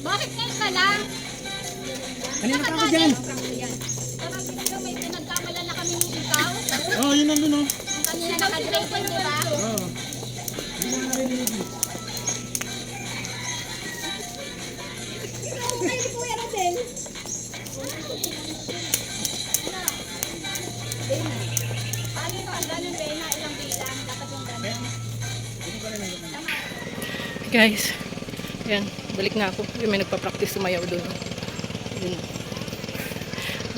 Bakit ngayon ka lang? Kanina pa ako dyan. Parang ito may pinagkamala na kami ng ikaw. Oo, yun nandun oh. Kanina naka-draping, di ba? Oo. Hindi mo narinig. Okay, di Kuya Rodel. Paano ito? Ang ganun, Bena? Ilang bilang? Dapat yung ganun. Guys, yan, balik na ako. Yung may nagpa-practice sumayaw doon. Yun.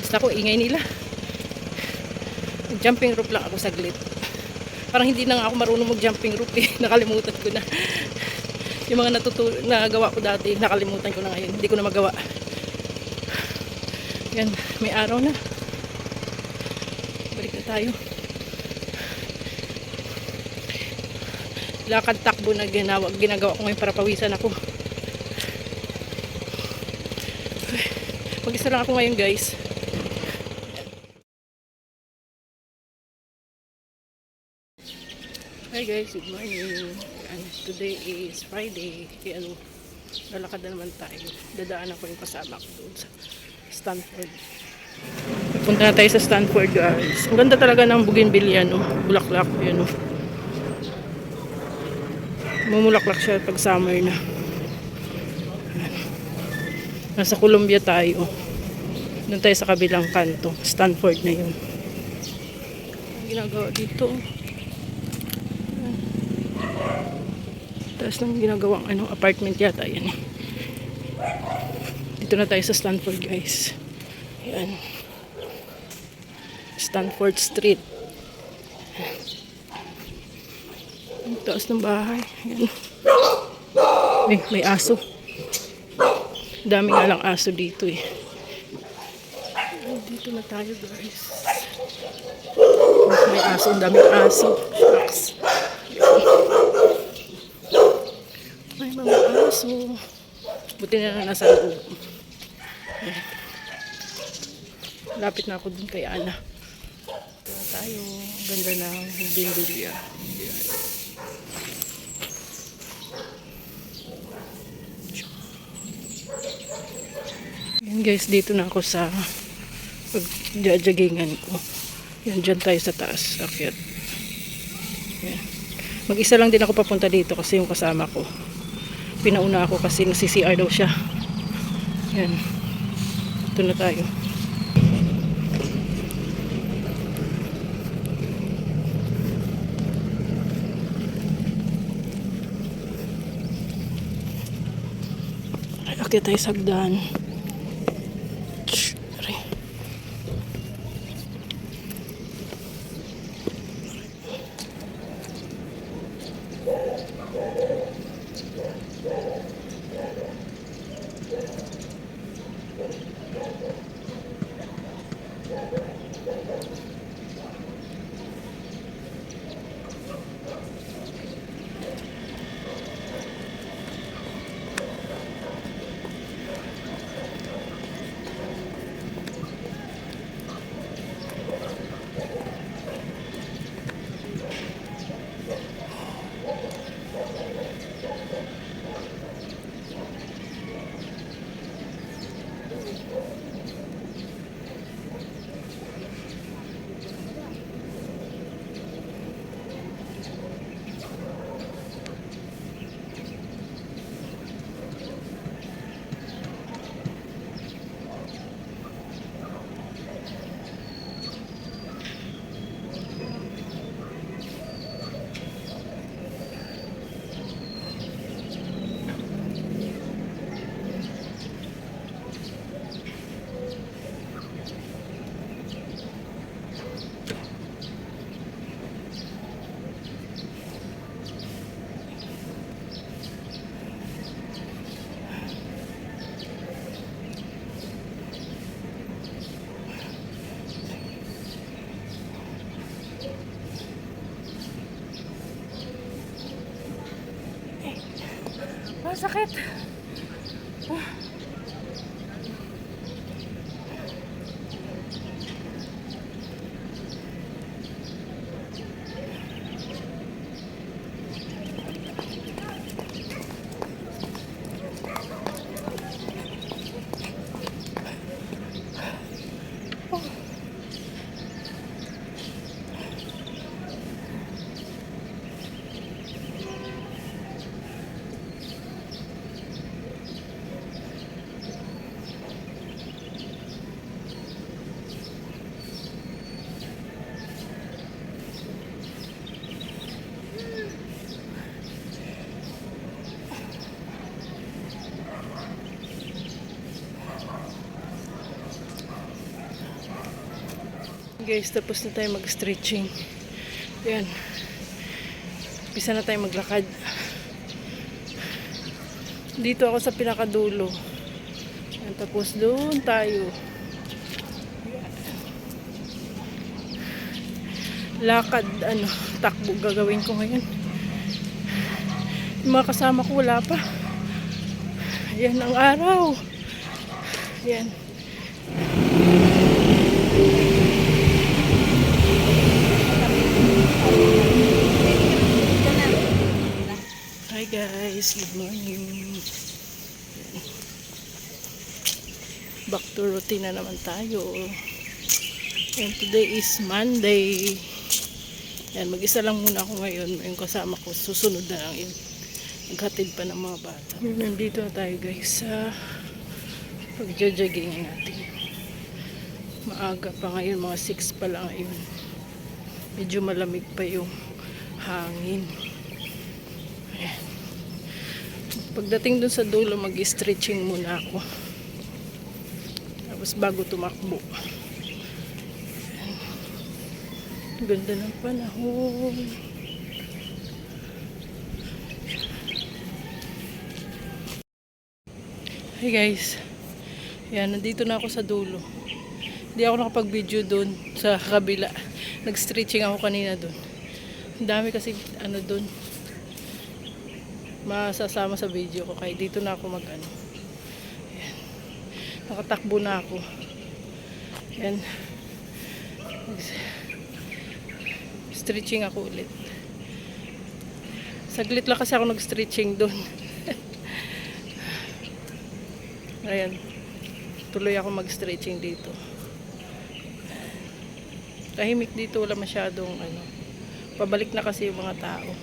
Basta ko, ingay nila. Jumping rope lang ako saglit. Parang hindi na nga ako marunong mag-jumping rope eh. Nakalimutan ko na. Yung mga nagawa ko dati, nakalimutan ko na ngayon. Hindi ko na magawa. Yan, may araw na. Balik na tayo. Lakad takbo na ginagawa ko ngayon para pawisan ako. Mag-isa lang ako ngayon, guys. Hi guys, good morning. And today is Friday. Kaya lalakad na naman tayo. Dadaan ako yung kasama ko doon sa Stanford. Punta na tayo sa Stanford, guys. Ang ganda talaga ng bougainvillea, no? Bulaklak, yun, no? Mumulaklak siya pag summer na. Nasa Columbia tayo. Doon tayo sa kabilang kanto. Stanford na yun. Ang ginagawa dito. Tapos nang ginagawang apartment yata yan. Dito na tayo sa Stanford, guys. Ayan. Stanford Street. Ang taas ng bahay. Ayan. May aso. Dami nga lang aso dito eh. Dito na tayo, guys. May aso. Ang daming aso. Shucks. May mga aso. Buti na nasa loob. Lapit na ako dun kay Ana. Dito tayo. Ganda ng bougainvillea. Yan guys, dito na ako sa pagjajagingan ko. Yan, dyan tayo sa taas. Akyat. Yan. Mag-isa lang din ako papunta dito kasi yung kasama ko. Pinauna ako kasi nasi-CR daw siya. Yan. Ito na tayo. Akyat tayo sa hagdan. Sakit. Guys, tapos na tayo mag-stretching. Yan. Pisa na tayo maglakad. Dito ako sa pinakadulo. Yan, tapos doon tayo. Lakad, takbo gagawin ko ngayon. Yung mga kasama ko wala pa. Yan ang araw. Yan. Hi guys, good morning. Back to routine na naman tayo. And today is Monday. Yan, mag-isa lang muna ako ngayon. Yung kasama ko, susunod na lang yun. Naghatid pa ng mga bata. Nandito na tayo guys sa pagja-jogging natin. Maaga pa ngayon, mga 6 pa lang ngayon. Medyo malamig pa yung hangin. Ayan. Pagdating dun sa dulo, mag-stretching muna ako. Tapos bago tumakbo. Ganda ng panahon. Hey guys. Yan, nandito na ako sa dulo. Hindi ako nakapag-video doon sa kabila. Nag-stretching ako kanina doon. Ang dami kasi doon. Masasama sa video ko. Kaya dito na ako Yan. Nakatakbo na ako. Yan. Stretching ako ulit. Saglit lang kasi ako nag-stretching doon. Ayan. Tuloy ako mag-stretching dito. Tahimik dito, wala masyadong pabalik na kasi yung mga tao.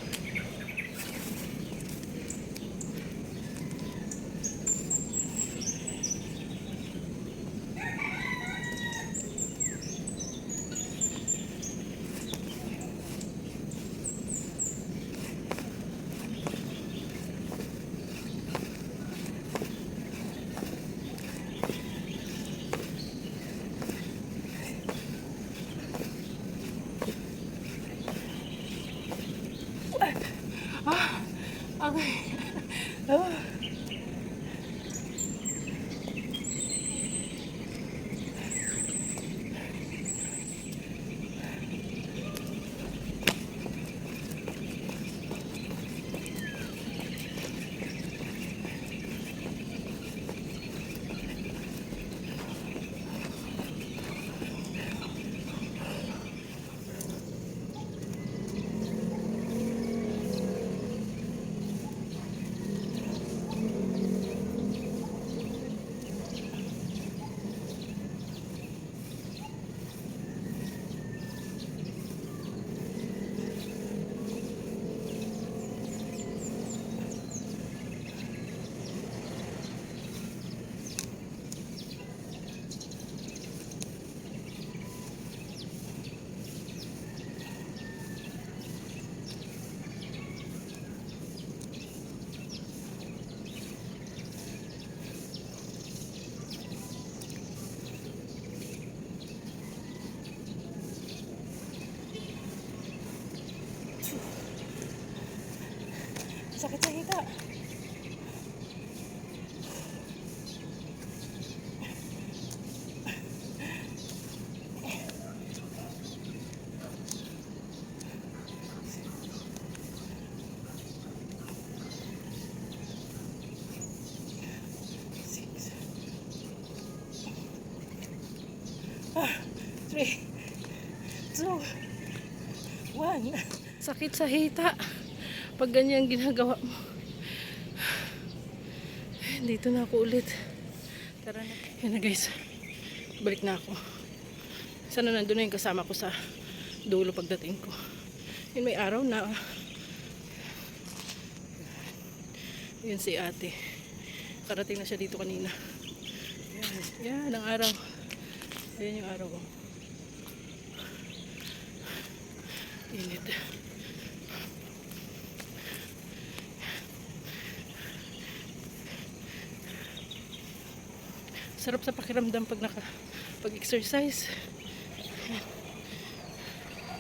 Okay. Oh. Sakit sa hita. Three, two, one. Sakit sa hita. Pag ganyan ginagawa mo. Dito na ako ulit. Tara na. Yan na guys. Balik na ako. Sana nandun na yung kasama ko sa dulo pagdating ko. Yun, may araw na. Yun si ate. Karating na siya dito kanina. Yan, ang araw. Ayan yung araw ko. Init. Sarap sa pakiramdam pag exercise.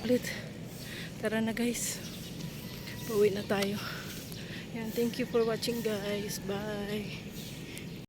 ulit. Tara na guys. Pauwi na tayo. Yan, thank you for watching guys. Bye.